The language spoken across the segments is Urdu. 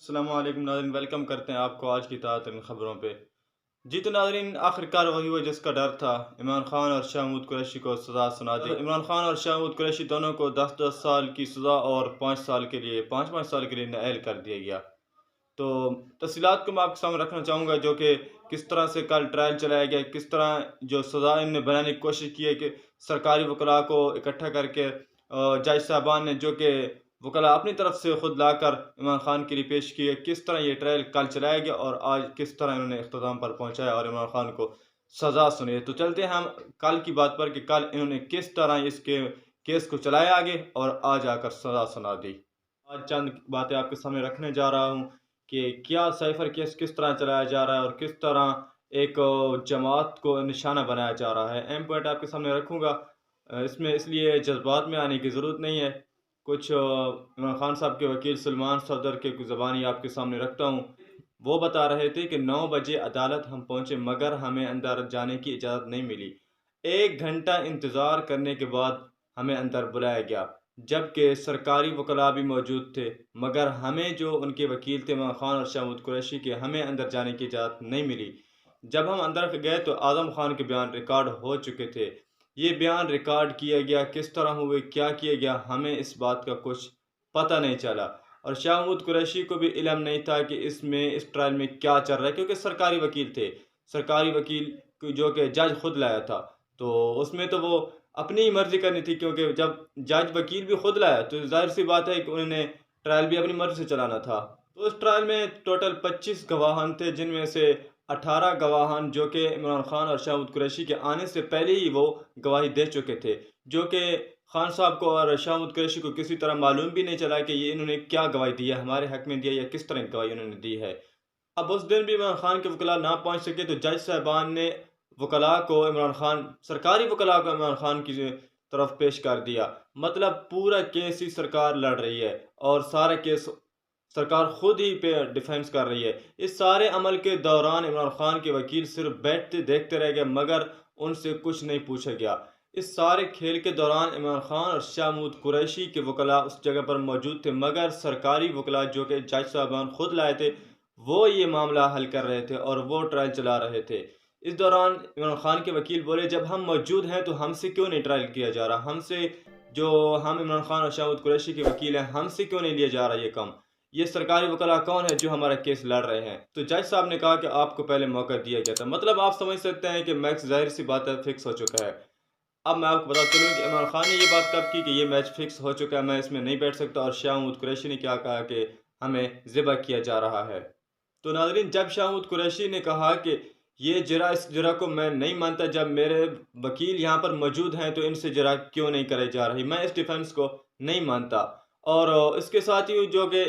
السلام علیکم ناظرین، ویلکم کرتے ہیں آپ کو آج کی تازہ ترین خبروں پہ۔ جی تو ناظرین، آخرکار وہی ہوا جس کا ڈر تھا۔ عمران خان اور شاہ محمود قریشی کو سزا سنا دی۔ عمران خان اور شاہ محمود قریشی دونوں کو 10 سال کی سزا اور 5 سال کے لیے نااہل کر دیا گیا۔ تو تفصیلات کو میں آپ کے سامنے رکھنا چاہوں گا، جو کہ کس طرح سے کل ٹرائل چلایا گیا، کس طرح جو سزا ان نے بنانے کی کوشش کی ہے کہ سرکاری وکلاء کو اکٹھا کر کے جج صاحبان نے جو کہ وکلاء اپنی طرف سے خود لا کر عمران خان کے لیے پیش کیے، کس طرح یہ ٹرائل کل چلایا گیا اور آج کس طرح انہوں نے اختتام پر پہنچایا اور عمران خان کو سزا سنی۔ تو چلتے ہیں ہم کل کی بات پر کہ کل انہوں نے کس طرح اس کے کیس کو چلایا آگے اور آج آ کر سزا سنا دی۔ آج چند باتیں آپ کے سامنے رکھنے جا رہا ہوں کہ کیا سائفر کیس کس طرح چلایا جا رہا ہے اور کس طرح ایک جماعت کو نشانہ بنایا جا رہا ہے۔ اہم پوائنٹ آپ کے سامنے رکھوں گا، اس لیے جذبات میں آنے کی ضرورت نہیں ہے۔ کچھ عمران خان صاحب کے وکیل سلمان صفدر کے زبانی آپ کے سامنے رکھتا ہوں۔ وہ بتا رہے تھے کہ 9 بجے عدالت ہم پہنچے مگر ہمیں اندر جانے کی اجازت نہیں ملی۔ 1 گھنٹہ انتظار کرنے کے بعد ہمیں اندر بلایا گیا، جبکہ سرکاری وکلاء بھی موجود تھے، مگر ہمیں جو ان کے وکیل تھے عمران خان اور شاہ محمود قریشی کے، ہمیں اندر جانے کی اجازت نہیں ملی۔ جب ہم اندر گئے تو اعظم خان کے بیان ریکارڈ ہو چکے تھے۔ یہ بیان ریکارڈ کیا گیا، کس طرح ہوئے، کیا کیا گیا، ہمیں اس بات کا کچھ پتہ نہیں چلا، اور شاہ محمود قریشی کو بھی علم نہیں تھا کہ اس ٹرائل میں کیا چل رہا ہے، کیونکہ سرکاری وکیل تھے، سرکاری وکیل جو کہ جج خود لایا تھا، تو اس میں تو وہ اپنی ہی مرضی کرنی تھی، کیونکہ جب جج وکیل بھی خود لایا تو ظاہر سی بات ہے کہ انہوں نے ٹرائل بھی اپنی مرضی سے چلانا تھا۔ تو اس ٹرائل میں ٹوٹل 25 گواہان تھے، جن میں سے 18 گواہان جو کہ عمران خان اور شاہ محمود قریشی کے آنے سے پہلے ہی وہ گواہی دے چکے تھے، جو کہ خان صاحب کو اور شاہ محمود قریشی کو کسی طرح معلوم بھی نہیں چلا کہ یہ انہوں نے کیا گواہی دی ہے، ہمارے حق میں دیا یا کس طرح گواہی انہوں نے دی ہے۔ اب اس دن بھی عمران خان کے وکلاء نہ پہنچ سکے تو جج صاحبان نے سرکاری وکلاء کو عمران خان کی طرف پیش کر دیا۔ مطلب پورا کیس ہی سرکار لڑ رہی ہے اور سارا کیس سرکار خود ہی پہ ڈیفینس کر رہی ہے۔ اس سارے عمل کے دوران عمران خان کے وکیل صرف بیٹھتے دیکھتے رہ گئے، مگر ان سے کچھ نہیں پوچھا گیا۔ اس سارے کھیل کے دوران عمران خان اور شاہ محمود قریشی کے وکلاء اس جگہ پر موجود تھے، مگر سرکاری وکلاء جو کہ جج صاحبان خود لائے تھے، وہ یہ معاملہ حل کر رہے تھے اور وہ ٹرائل چلا رہے تھے۔ اس دوران عمران خان کے وکیل بولے، جب ہم موجود ہیں تو ہم سے کیوں نہیں ٹرائل کیا جا رہا، ہم عمران خان اور شاہ محمود قریشی کے وکیل ہیں، ہم سے کیوں نہیں لیا جا رہا یہ کام، یہ سرکاری وکلاء کون ہے جو ہمارا کیس لڑ رہے ہیں؟ تو جج صاحب نے کہا کہ آپ کو پہلے موقع دیا گیا تھا۔ مطلب آپ سمجھ سکتے ہیں کہ میچ ظاہر سی بات ہے فکس ہو چکا ہے۔ اب میں آپ کو بتا چلوں کہ عمران خان نے یہ بات کب کی کہ یہ میچ فکس ہو چکا ہے، میں اس میں نہیں بیٹھ سکتا، اور شاہ محمود قریشی نے کیا کہا کہ ہمیں ذبح کیا جا رہا ہے۔ تو ناظرین، جب شاہ محمود قریشی نے کہا کہ اس جرح کو میں نہیں مانتا، جب میرے وکیل یہاں پر موجود ہیں تو ان سے جرح کیوں نہیں کرے جا رہی، میں اس ڈیفنس کو نہیں مانتا، اور اس کے ساتھ ہی جو کہ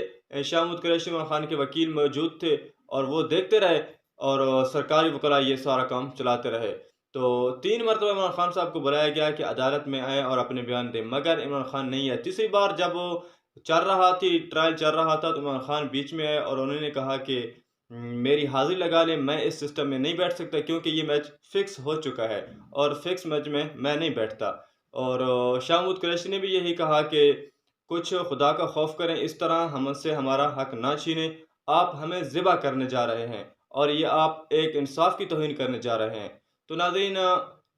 شاہ محمود قریشی عمران خان کے وکیل موجود تھے اور وہ دیکھتے رہے اور سرکاری وکلاء یہ سارا کام چلاتے رہے۔ تو 3 مرتبہ عمران خان صاحب کو بلایا گیا کہ عدالت میں آئے اور اپنے بیان دیں، مگر عمران خان نہیں آئے۔ تیسری بار جب وہ ٹرائل چل رہا تھا تو عمران خان بیچ میں آئے اور انہوں نے کہا کہ میری حاضری لگا لیں، میں اس سسٹم میں نہیں بیٹھ سکتا کیونکہ یہ میچ فکس ہو چکا ہے اور فکس میچ میں نہیں بیٹھتا۔ اور شاہ محمود قریشی نے بھی یہی کہا کہ کچھ خدا کا خوف کریں، اس طرح ہم سے ہمارا حق نہ چھینیں، آپ ہمیں ذبح کرنے جا رہے ہیں اور یہ آپ ایک انصاف کی توہین کرنے جا رہے ہیں۔ تو ناظرین،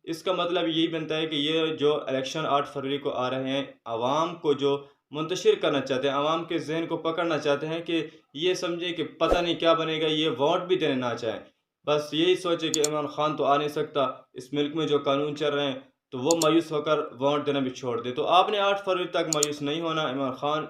اس کا مطلب یہی بنتا ہے کہ یہ جو الیکشن 8 فروری کو آ رہے ہیں، عوام کو جو منتشر کرنا چاہتے ہیں، عوام کے ذہن کو پکڑنا چاہتے ہیں کہ یہ سمجھے کہ پتہ نہیں کیا بنے گا، یہ ووٹ بھی دینے نہ چاہیں، بس یہی سوچے کہ عمران خان تو آ نہیں سکتا، اس ملک میں جو قانون چل رہے ہیں، تو وہ مایوس ہو کر ووٹ دینا بھی چھوڑ دے۔ تو آپ نے 8 فروری تک مایوس نہیں ہونا۔ عمران خان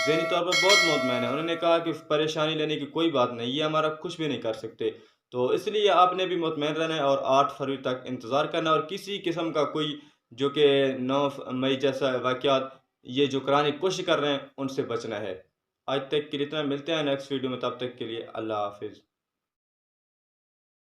ذہنی طور پر بہت مطمئن ہے، انہوں نے کہا کہ پریشانی لینے کی کوئی بات نہیں، یہ ہمارا کچھ بھی نہیں کر سکتے، تو اس لیے آپ نے بھی مطمئن رہنا ہے اور 8 فروری تک انتظار کرنا، اور کسی قسم کا کوئی جو کہ 9 مئی جیسا واقعات یہ جو کرانے کی کوشش کر رہے ہیں ان سے بچنا ہے۔ آج تک کے لیے اتنا، ملتے ہیں نیکسٹ ویڈیو میں، تب تک کے لیے اللہ حافظ۔